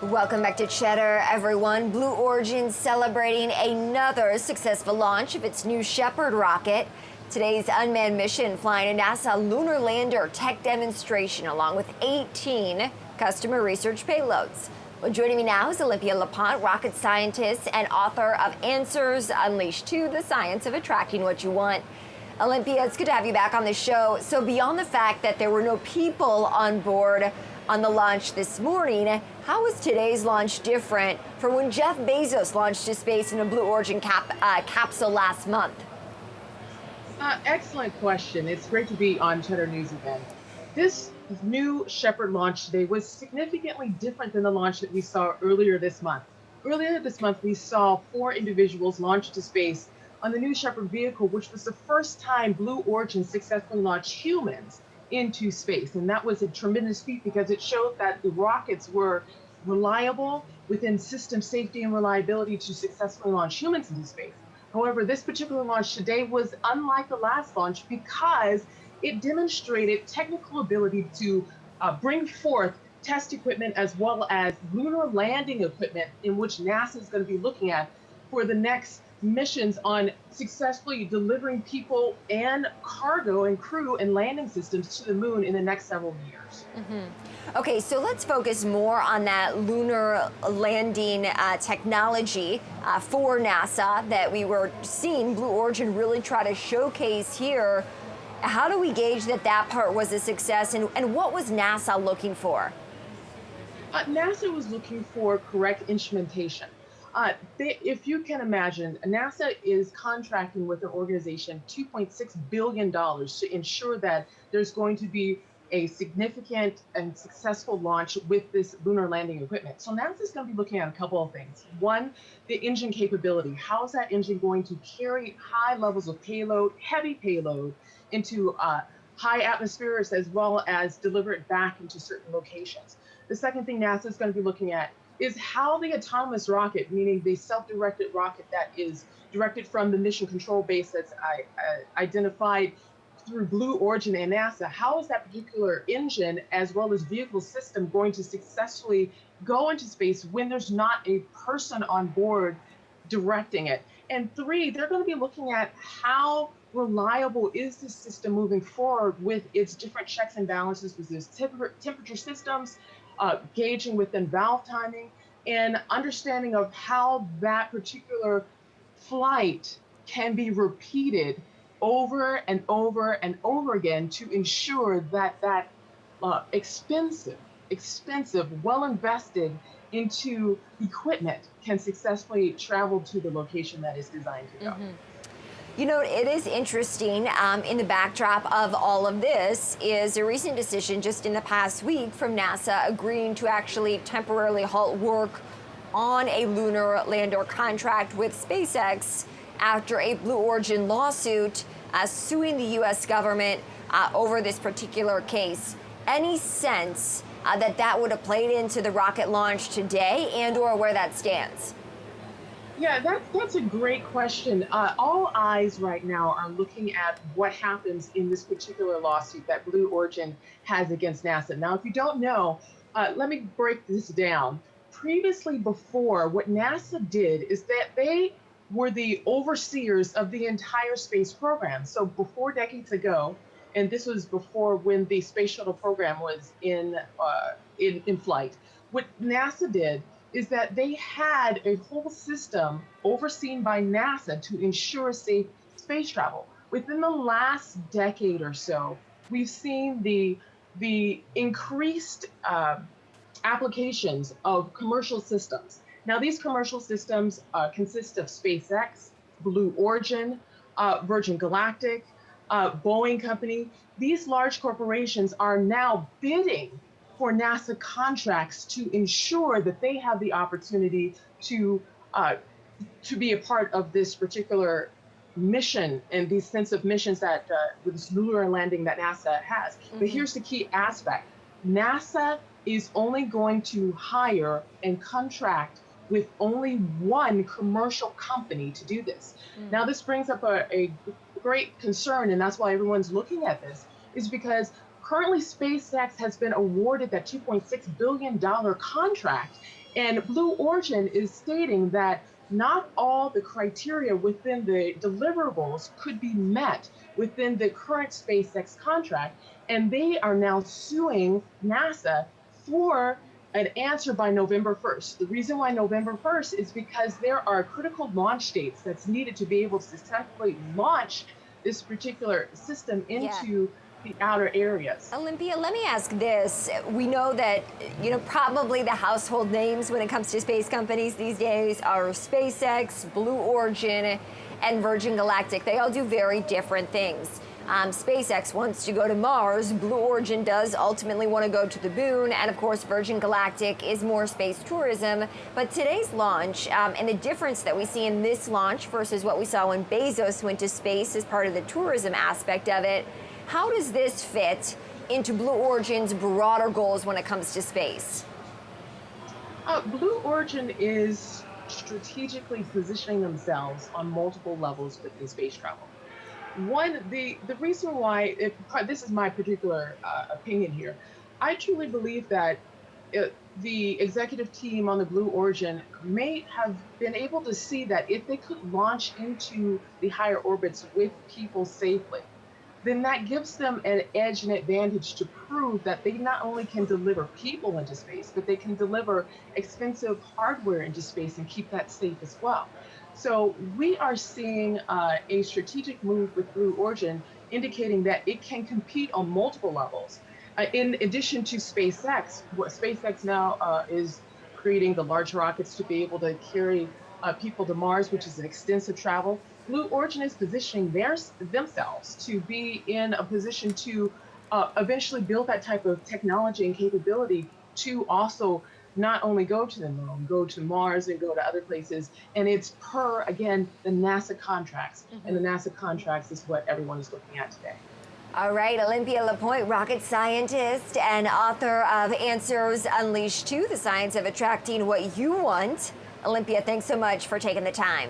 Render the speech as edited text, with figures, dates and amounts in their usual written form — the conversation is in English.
Welcome back to Cheddar, everyone. Blue Origin celebrating another successful launch of its new Shepard rocket. Today's unmanned mission flying a NASA lunar lander tech demonstration along with 18 customer research payloads. Well, joining me now is Olympia LePoint, rocket scientist and author of Answers Unleashed 2, The Science of Attracting What You Want. Olympia, it's good to have you back on the show. So beyond the fact that there were no people on board on the launch this morning, how was today's launch different from when Jeff Bezos launched to space in a Blue Origin capsule last month? Excellent question. It's great to be on Cheddar News again. This new Shepard launch today was significantly different than the launch that we saw earlier this month. Earlier this month, we saw 4 individuals launch to space on the new Shepard vehicle, which was the first time Blue Origin successfully launched humans into space. And that was a tremendous feat because it showed that the rockets were reliable within system safety and reliability to successfully launch humans into space. However, this particular launch today was unlike the last launch because it demonstrated technical ability to bring forth test equipment as well as lunar landing equipment, in which NASA is going to be looking at for the next missions on successfully delivering people and cargo and crew and landing systems to the moon in the next several years. Okay, so let's focus more on that lunar landing technology for NASA that we were seeing Blue Origin really try to showcase here. How do we gauge that that part was a success, and what was NASA looking for? NASA was looking for correct instrumentation. If you can imagine, NASA is contracting with an organization $2.6 billion to ensure that there's going to be a significant and successful launch with this lunar landing equipment. So NASA is going to be looking at a couple of things. One, the engine capability. How is that engine going to carry high levels of payload, heavy payload, into high atmospheres, as well as deliver it back into certain locations? The second thing NASA is going to be looking at is how the autonomous rocket, meaning the self-directed rocket that is directed from the mission control base that's identified through Blue Origin and NASA, how is that particular engine as well as vehicle system going to successfully go into space when there's not a person on board directing it? And 3, they're going to be looking at how reliable is this system moving forward with its different checks and balances with its temperature systems, gauging within valve timing, and understanding of how that particular flight can be repeated over and over and over again to ensure that that expensive, well invested into equipment can successfully travel to the location that is designed to go. You know, it is interesting in the backdrop of all of this is a recent decision just in the past week from NASA agreeing to actually temporarily halt work on a lunar lander contract with SpaceX after a Blue Origin lawsuit suing the U.S. government over this particular case. Any sense that that would have played into the rocket launch today and or where that stands? Yeah, that's a great question. All eyes right now are looking at what happens in this particular lawsuit that Blue Origin has against NASA. Now, if you don't know, let me break this down. Previously, before, what NASA did is that they were the overseers of the entire space program. So before decades ago, and this was before when the space shuttle program was in flight, what NASA did is that they had a whole system overseen by NASA to ensure safe space travel. Within the last decade or so, we've seen the increased applications of commercial systems. Now, these commercial systems consist of SpaceX, Blue Origin, Virgin Galactic, Boeing Company. These large corporations are now bidding for NASA contracts to ensure that they have the opportunity to be a part of this particular mission and these sense of missions that with this lunar landing that NASA has. But here's the key aspect. NASA is only going to hire and contract with only one commercial company to do this. Now, this brings up a great concern, and that's why everyone's looking at this, is because currently SpaceX has been awarded that $2.6 billion contract, And Blue Origin is stating that not all the criteria within the deliverables could be met within the current SpaceX contract. And they are now suing NASA for an answer by November 1st. The reason why November 1st is because there are critical launch dates that's needed to be able to successfully launch this particular system Yeah. into the outer areas. Olympia, let me ask this. We know that, probably the household names when it comes to space companies these days are SpaceX, Blue Origin, and Virgin Galactic. They all do very different things. SpaceX wants to go to Mars. Blue Origin does ultimately want to go to the moon. And of course, Virgin Galactic is more space tourism. But today's launch and the difference that we see in this launch versus what we saw when Bezos went to space as part of the tourism aspect of it, how does this fit into Blue Origin's broader goals when it comes to space? Blue Origin is strategically positioning themselves on multiple levels within space travel. One, the reason why this is my particular opinion here, I truly believe that the executive team on the Blue Origin may have been able to see that if they could launch into the higher orbits with people safely, then that gives them an edge and advantage to prove that they not only can deliver people into space, but they can deliver expensive hardware into space and keep that safe as well. So we are seeing a strategic move with Blue Origin indicating that it can compete on multiple levels. In addition to SpaceX, what SpaceX now is creating the large rockets to be able to carry people to Mars, which is an extensive travel. Blue Origin is positioning themselves to be in a position to eventually build that type of technology and capability to also not only go to the moon, go to Mars and go to other places. And it's per, again, the NASA contracts. And the NASA contracts is what everyone is looking at today. All right, Olympia LePoint, rocket scientist and author of Answers Unleashed 2, The Science of Attracting What You Want. Olympia, thanks so much for taking the time.